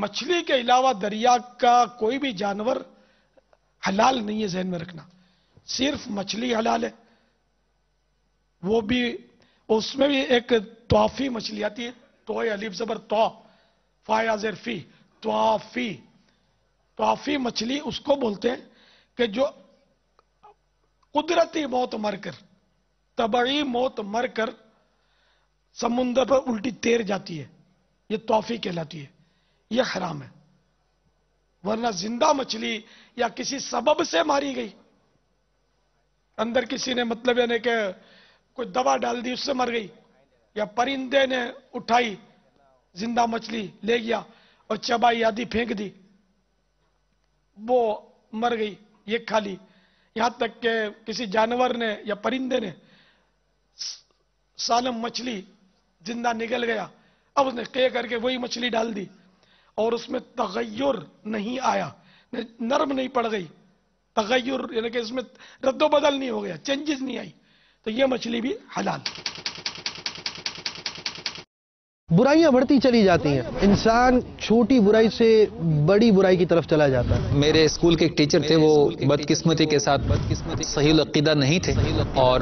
مچھلی کے علاوہ دریا کا کوئی بھی جانور حلال نہیں ہے، ذہن میں رکھنا. صرف مچھلی حلال ہے. وہ بھی اس میں بھی ایک توافی مچھلی آتی ہے، تو الف زبر تو، فا یا زیر فی، توافی. توافی مچھلی اس کو بولتے ہیں کہ جو قدرتی موت مر کر، طبعی موت مر کر سمندر پر الٹی تیر جاتی ہے، یہ توافی کہلاتی ہے. یہ حرام ہے. ورنہ زندہ مچھلی یا کسی سبب سے ماری گئی، اندر کسی نے مطلب یعنی کہ کوئی دوا ڈال دی اس سے مر گئی، یا پرندے نے اٹھائی زندہ مچھلی لے گیا اور چبائی آدھی پھینک دی، وہ مر گئی، یہ کھا لی. یہاں تک کہ کسی جانور نے یا پرندے نے سالم مچھلی زندہ نکل گیا، اب اس نے قے کر کے وہی مچھلی ڈال دی اور اس میں تغیر نہیں آیا، نرم نہیں پڑ گئی، تغیر یعنی کہ اس میں رد و بدل نہیں ہو گیا، چینجز نہیں آئی، تو یہ مچھلی بھی حلال. برائیاں بڑھتی چلی جاتی ہیں، انسان چھوٹی برائی سے بڑی برائی کی طرف چلا جاتا ہے. میرے اسکول کے ایک ٹیچر تھے، وہ بدقسمتی کے ساتھ صحیح العقیدہ نہیں تھے اور